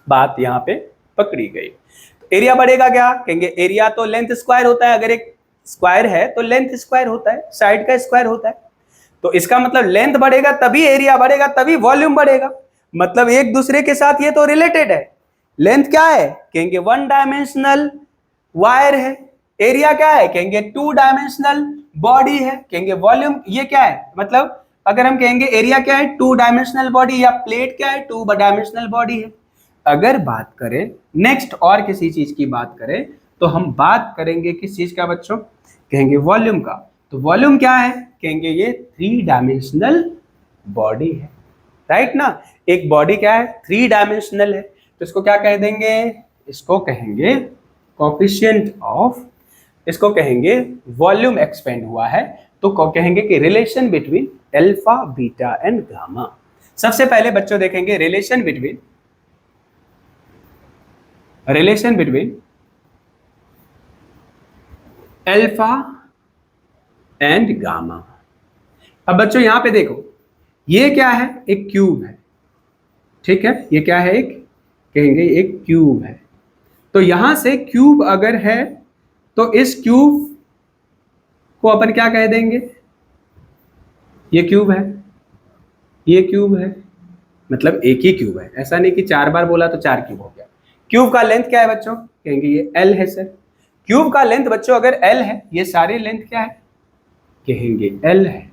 बात यहां पे पकड़ी गई। एरिया बढ़ेगा क्या, कहेंगे एरिया तो लेंथ स्क्वायर होता है, अगर एक स्क्वायर है तो लेंथ स्क्वायर होता है, साइड का स्क्वायर होता है। तो इसका मतलब लेंथ बढ़ेगा तभी एरिया बढ़ेगा तभी वॉल्यूम बढ़ेगा, मतलब एक दूसरे के साथ ये तो रिलेटेड है। लेंथ क्या है, कहेंगे 1 डायमेंशनल वायर है। एरिया क्या है, कहेंगे 2 डायमेंशनल बॉडी है। कहेंगे वॉल्यूम ये क्या है, मतलब अगर हम कहेंगे एरिया क्या है 2 डायमेंशनल बॉडी, या प्लेट क्या है 2 डायमेंशनल बॉडी है। अगर बात करें नेक्स्ट और किसी चीज की बात करें तो हम बात करेंगे किस चीज का बच्चों, कहेंगे वॉल्यूम का। तो वॉल्यूम क्या है, कहेंगे ये 3 डायमेंशनल बॉडी है, राइट ना। एक बॉडी क्या है 3 डायमेंशनल है, तो इसको क्या कह देंगे, इसको कहेंगे कोफिशिएंट ऑफ, इसको कहेंगे वॉल्यूम एक्सपेंड हुआ है, तो कहेंगे कि relation between alpha beta and gamma. सबसे पहले बच्चों देखेंगे relation between alpha and gamma. अब बच्चों यहां पे देखो, ये क्या है, एक क्यूब है, ठीक है, ये क्या है, एक कहेंगे एक क्यूब है। तो यहां से क्यूब अगर है तो इस क्यूब को अपन क्या कह देंगे, ये क्यूब है, ये क्यूब है, मतलब एक ही क्यूब है, ऐसा नहीं कि 4 बार बोला तो 4 क्यूब हो गया। क्यूब का लेंथ क्या है बच्चों, कहेंगे ये एल है सर। क्यूब का लेंथ बच्चों अगर एल है, ये सारी लेंथ क्या है, कहेंगे एल है,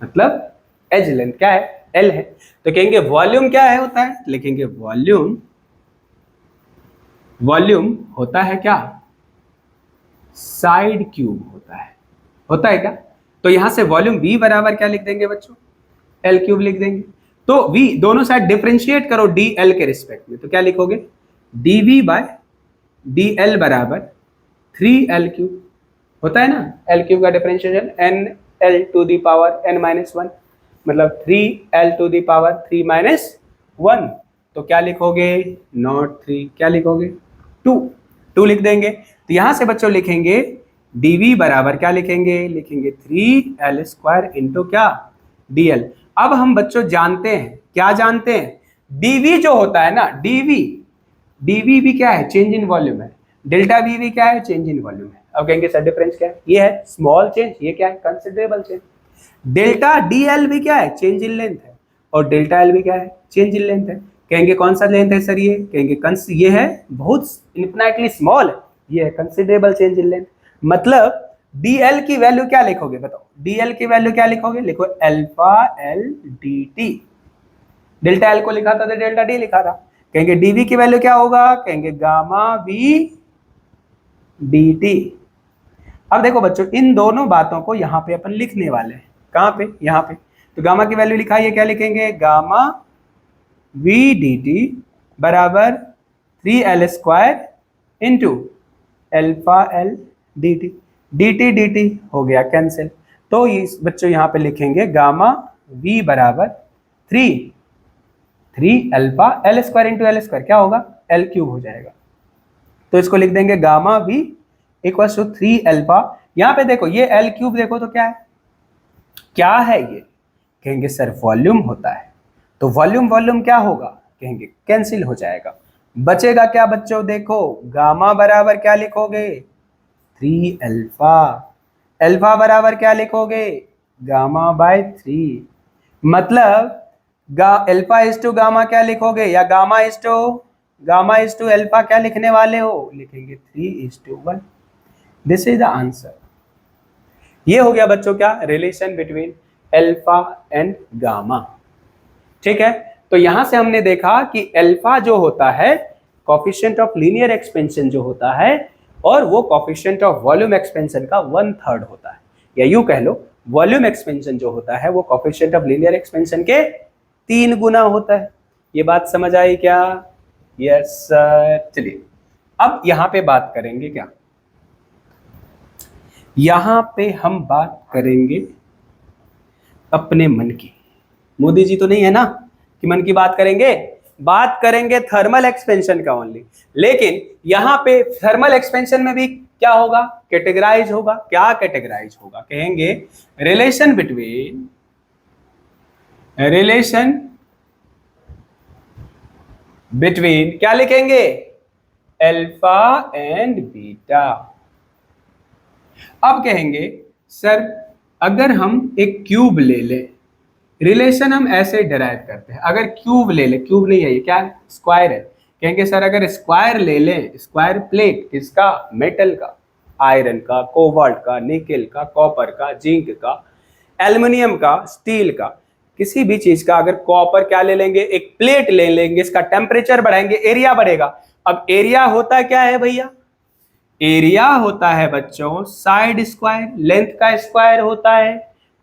मतलब एज लेंथ क्या है, एल है। तो कहेंगे वॉल्यूम क्या है, होता है, लिखेंगे वॉल्यूम होता है क्या, साइड क्यूब होता है क्या। तो यहां से वॉल्यूम V बराबर क्या लिख देंगे बच्चों, एल क्यूब लिख देंगे। तो V दोनों साइड डिफरेंशिएट करो dl के रिस्पेक्ट में, तो क्या लिखोगे, dV बाय dl बराबर 3l क्यूब, होता है ना, l क्यूब का differentiation nl to the power n-1, मतलब 3l टू द पावर 3-1। तो क्या लिखोगे, नॉट 3, क्या लिखोगे, 2 लिख देंगे। तो यहां से बच्चों लिखेंगे dV बराबर क्या लिखेंगे, लिखेंगे 3l स्क्वायर इंटू क्या, dl। अब हम बच्चों जानते हैं, क्या जानते हैं, dV जो होता है ना, dV भी क्या है, चेंज इन वॉल्यूम है, डेल्टा V भी क्या है, चेंज इन वॉल्यूम है। अब कहेंगे सर डिफरेंस क्या है, ये है स्मॉल चेंज, ये क्या है, कंसिडरेबल चेंज। डेल्टा DL भी क्या है, चेंज इन लेंथ है, और डेल्टा L भी क्या है, चेंज इन लेंथ है। कहेंगे कौन सा लेंथ है सर, ये कहेंगे ये है बहुत इन्फिनिटली स्मॉल, ये है कंसिडरेबल चेंज इन लेंथ। मतलब DL की वैल्यू क्या लिखोगे, बताओ, DL की वैल्यू क्या लिखोगे, लिखो alpha L dt। Delta L को लिखा था तो डेल्टा D लिखा था। कहेंगे dV की वैल्यू क्या होगा, कहेंगे गामा V dt। अब देखो बच्चों, इन दोनों बातों को यहां पे अपन लिखने वाले हैं, कहां पे, यहां पे। तो गामा की वैल्यू लिखा है, क्या लिखेंगे, गामा V dt बराबर 3l square into alpha L dt। dt हो गया कैंसिल। तो इस बच्चों यहां पे लिखेंगे गामा V बराबर 3 alpha L square into L square क्या होगा, L क्यूब हो जाएगा। तो इसको लिख देंगे gamma V equal to 3 alpha. यहां पे देखो ये L क्यूब देखो तो क्या है ये, कहेंगे सर वॉल्यूम होता है। तो वॉल्यूम क्या होगा, कहेंगे कैंसिल हो जाएगा, बचेगा क्या बच्चों, देखो गामा बराबर क्या लिखोगे, 3 अल्फा, अल्फा बराबर क्या लिखोगे, गामा बाय 3। मतलब अल्फा इज टू गामा क्या लिखोगे, या गामा इज टू अल्फा क्या लिखने वाले हो, लिखेंगे 3:1। This is the answer. ये हो गया बच्चों क्या, relation between alpha and gamma, ठीक है। तो यहां से हमने देखा कि अल्फा जो होता है कोफिशिएंट ऑफ लीनियर एक्सपेंशन जो होता है, और वो कोफिशिएंट ऑफ वॉल्यूम एक्सपेंशन का 1/3 होता है, या यूं कह लो वॉल्यूम एक्सपेंशन जो होता है वो कोफिशिएंट ऑफ लीनियर एक्सपेंशन के 3 गुना होता है। ये बात समझ आई क्या, यस सर। चलिए अब यहां पे बात करेंगे क्या, यहां पे हम बात करेंगे अपने मन की। मोदी जी तो नहीं है ना कि मन की बात करेंगे थर्मल एक्सपेंशन का ओनली। लेकिन यहां पे थर्मल एक्सपेंशन में भी क्या होगा, कैटेगराइज होगा। क्या कैटेगराइज होगा, कहेंगे रिलेशन बिटवीन क्या लिखेंगे, अल्फा एंड बीटा। अब कहेंगे सर अगर हम एक क्यूब ले ले, रिलेशन हम ऐसे डिराइव करते हैं, अगर क्यूब ले ले, क्यूब नहीं है ये क्या है, स्क्वायर है। कहेंगे सर अगर स्क्वायर ले लें, स्क्वायर प्लेट किसका, मेटल का, आयरन का, कोबाल्ट का, निकेल का, कॉपर का, जिंक का, एल्युमिनियम का, स्टील का, किसी भी चीज का अगर कॉपर क्या ले लेंगे, एक प्लेट ले लेंगे, इसका टेम्परेचर बढ़ाएंगे, एरिया बढ़ेगा। अब एरिया होता क्या है भैया, एरिया होता है बच्चों साइड स्क्वायर, लेंथ का स्क्वायर होता है।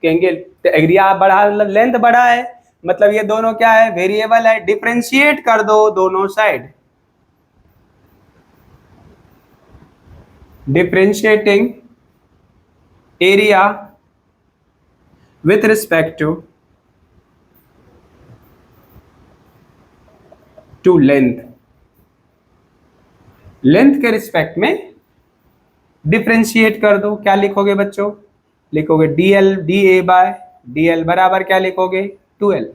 कहेंगे एरिया बढ़ा मतलब लेंथ बढ़ा है, मतलब ये दोनों क्या है, वेरिएबल है, डिफरेंशिएट कर दो दोनों side, differentiating area with respect to to length, length के रिस्पेक्ट में डिफ्रेंशिएट कर दो। क्या लिखोगे बच्चों? लिखोगे dl dA बाय dl बराबर क्या लिखोगे? 2l,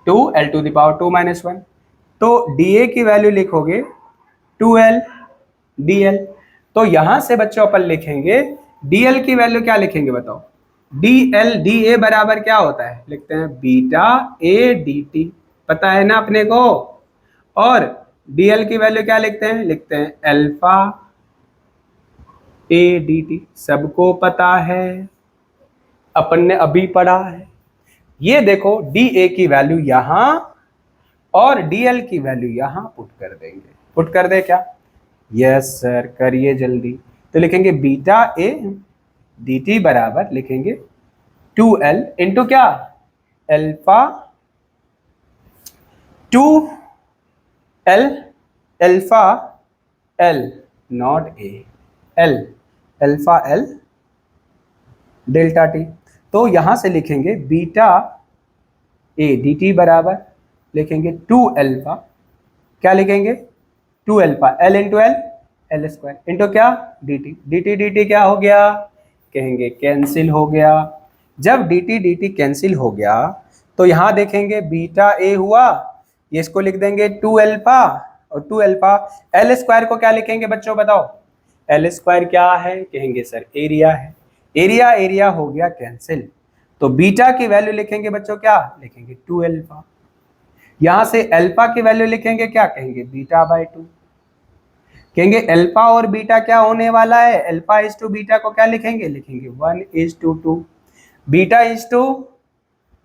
2l to the power 2 minus 1। तो dA की वैल्यू लिखोगे 2l dl। तो यहां से बच्चों अपन लिखेंगे dl की वैल्यू क्या लिखेंगे बताओ? dl dA बराबर क्या होता है? लिखते हैं बीटा a dt, पता है ना अपने को। और dl की वैल्यू क्या लिखते हैं? लिखते हैं अल्फा a dt, सबको पता है, अपन ने अभी पढ़ा है। ये देखो dA की वैल्यू यहां और dl की वैल्यू यहां पुट कर देंगे। पुट कर दे क्या? यस सर, करिए जल्दी। तो लिखेंगे बीटा a dt बराबर लिखेंगे 2l इंटू क्या? Alpha 2l, alpha l not a, l alpha l delta T. तो यहां से लिखेंगे बीटा a dt बराबर लिखेंगे 2 अल्फा, क्या लिखेंगे? 2 alpha l into L square into क्या? dt, dt dt क्या हो गया? कहेंगे कैंसिल हो गया। जब dt dt कैंसिल हो गया तो यहां देखेंगे बीटा a हुआ, ये इसको लिख देंगे 2 अल्फा, और 2 अल्फा एल स्क्वायर को क्या लिखेंगे बच्चों बताओ? एल स्क्वायर क्या है? कहेंगे सर एरिया है। एरिया एरिया हो गया कैंसिल। तो बीटा की वैल्यू लिखेंगे बच्चों क्या? लिखेंगे 2 अल्फा। यहां से अल्फा की वैल्यू लिखेंगे क्या? कहेंगे बीटा बाय 2। कहेंगे अल्फा और बीटा क्या होने वाला है? अल्फा इज टू बीटा को क्या लिखेंगे? लिखेंगे 1:2। बीटा इज टू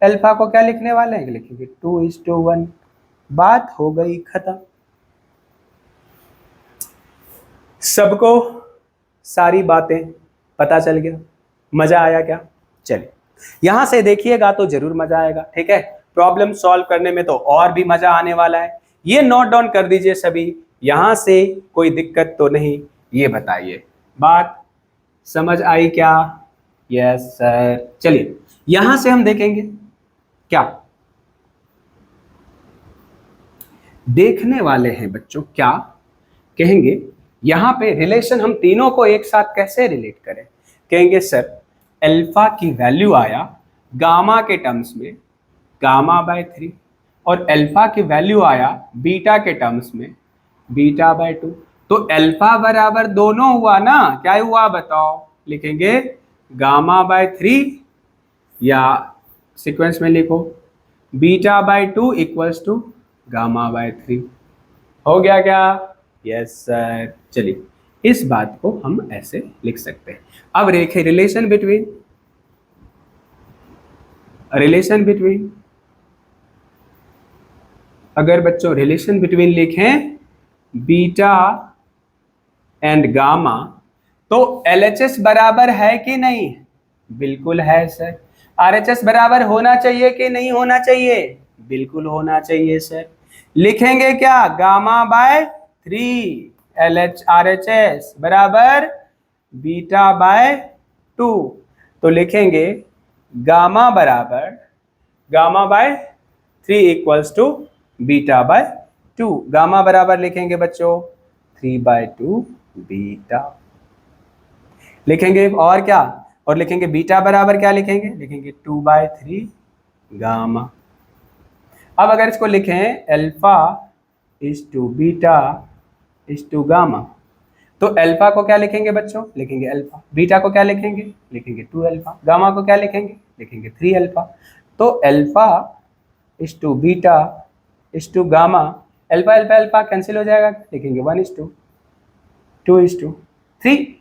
अल्फा को क्या लिखने वाले हैं? लिखेंगे 2:1। बात हो गई खत्म। सबको सारी बातें पता चल गया? मजा आया क्या? चलिए यहां से देखिएगा तो जरूर मजा आएगा, ठीक है। प्रॉब्लम सॉल्व करने में तो और भी मजा आने वाला है। ये नोट डाउन कर दीजिए सभी, यहां से कोई दिक्कत तो नहीं, ये बताइए। बात समझ आई क्या? Yes sir. चलिए यहां से हम देखेंगे क्या देखने वाले हैं बच्चों, क्या कहेंगे यहां पे रिलेशन हम तीनों को एक साथ कैसे रिलेट करें। कहेंगे सर अल्फा की वैल्यू आया गामा के टर्म्स में गामा बाय 3, और अल्फा की वैल्यू आया बीटा के टर्म्स में बीटा बाय 2। तो अल्फा बराबर दोनों हुआ ना, क्या हुआ बताओ? लिखेंगे गामा बाय 3, या सीक्वेंस में लिखो beta by 2 equals to gamma by 3। हो गया क्या? Yes sir. चलिए इस बात को हम ऐसे लिख सकते हैं। अब देखें रिलेशन बिटवीन अगर बच्चों रिलेशन बिटवीन लिखें बीटा एंड गामा, तो LHS बराबर है कि नहीं? बिल्कुल है सर। RHS बराबर होना चाहिए कि नहीं होना चाहिए? बिल्कुल होना चाहिए सर। लिखेंगे क्या? गामा बाय 3 RHS बराबर बीटा बाय 2। तो लिखेंगे गामा बराबर gamma by 3 equals to beta by 2। Gamma बराबर लिखेंगे बच्चों 3/2 बीटा लिखेंगे। और क्या? और लिखेंगे बीटा बराबर क्या लिखेंगे? लिखेंगे 2/3 गामा। अब अगर इसको लिखें alpha is to beta is to gamma, तो अल्फा को क्या लिखेंगे बच्चों? लिखेंगे अल्फा। बीटा को क्या लिखेंगे? लिखेंगे 2 अल्फा। गामा को क्या लिखेंगे? लिखेंगे 3 अल्फा। तो alpha is to beta is to gamma, alpha alpha alpha cancel हो जाएगा, लिखेंगे 1:2:3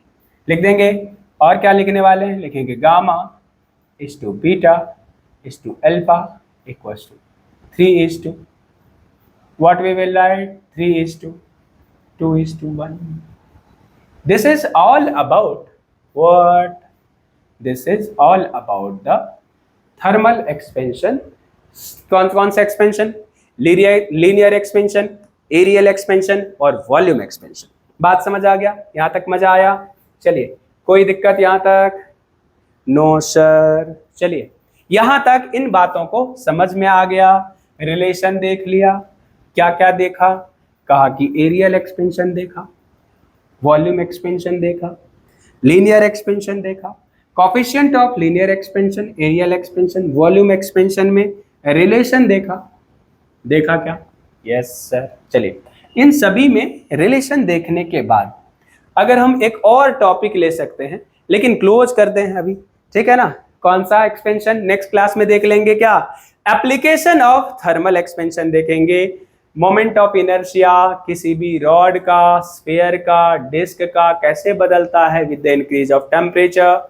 लिख देंगे। और क्या लिखने वाले हैं? लिखेंगे gamma is to beta is to alpha equals to 3:2। what we will write 3:2:1। this is all about what? this is all about the thermal expansion। कौन सा expansion? Linear expansion, areal expansion और वॉल्यूम एक्सपेंशन। बात समझ आ गया? यहां तक मजा आया? चलिए कोई दिक्कत यहां तक? No sir. चलिए यहां तक इन बातों को समझ में आ गया, रिलेशन देख लिया, क्या क्या देखा, कहा कि एरियल एक्सपेंशन देखा, वॉल्यूम एक्सपेंशन देखा, लीनियर एक्सपेंशन देखा, coefficient of linear expansion, areal expansion, volume expansion में रिलेशन देखा। देखा क्या? Yes sir. चलिए, इन सभी में रिलेशन देखने के बाद अगर हम एक और टॉपिक ले सकते हैं, लेकिन क्लोज करते हैं अभी, ठीक है ना? कौन सा एक्सपेंशन नेक्स्ट क्लास में देख लेंगे? क्या? एप्लीकेशन ऑफ थर्मल एक्सपेंशन देखेंगे। मोमेंट ऑफ इनर्शिया किसी भी रॉड का, स्फीयर का, डिस्क का कैसे बदलता है with the increase of temperature.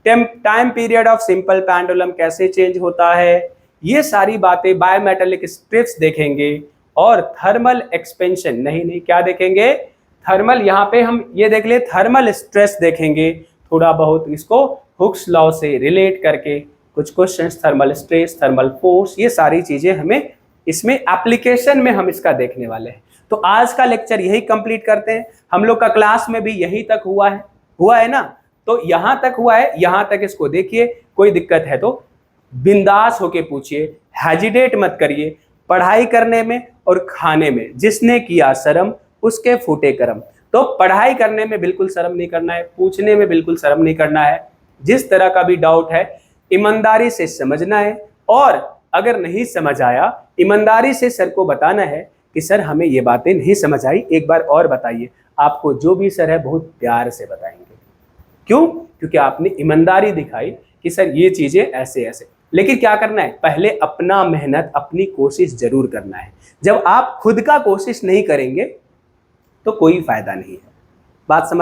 Time period of simple pendulum कैसे चेंज होता है, ये सारी बातें। बायोमेटालिक स्ट्रिप्स देखेंगे और थर्मल एक्सपेंशन, नहीं क्या देखेंगे? थर्मल, यहाँ पे हम ये देख ले, थर्मल स्ट्रेस देखेंगे थोड़ा बहुत, इसको हुक्स लॉ से रिलेट करके कुछ questions, thermal stress, thermal force, ये सारी चीजें हमें इसमें एप्लीकेशन में हम इसका देखने वाले हैं। तो आज का लेक्चर यही कंप्लीट करते हैं। हम लोग का क्लास में भी यहीं तक हुआ है ना? तो यहां तक हुआ है, यहां तक इसको देखिए। कोई दिक्कत है तो बिंदास होके पूछिए, हेजिटेट मत करिए। पढ़ाई करने में और खाने में जिसने किया शर्म उसके फूटे करम। तो पढ़ाई करने में बिल्कुल शर्म नहीं करना है, पूछने में बिल्कुल शर्म नहीं करना है। जिस तरह का भी डाउट है ईमानदारी से समझना है, और अगर नहीं समझ आया ईमानदारी से सर को बताना है कि सर हमें ये बातें नहीं समझ आई, एक बार और बताइए। आपको जो भी सर है बहुत प्यार से बताएंगे। क्यों? क्योंकि आपने ईमानदारी दिखाई कि सर ये चीजें ऐसे ऐसे। लेकिन क्या करना है? पहले अपना मेहनत, अपनी कोशिश जरूर करना है। जब आप खुद का कोशिश नहीं करेंगे तो कोई फायदा नहीं है। बात समझ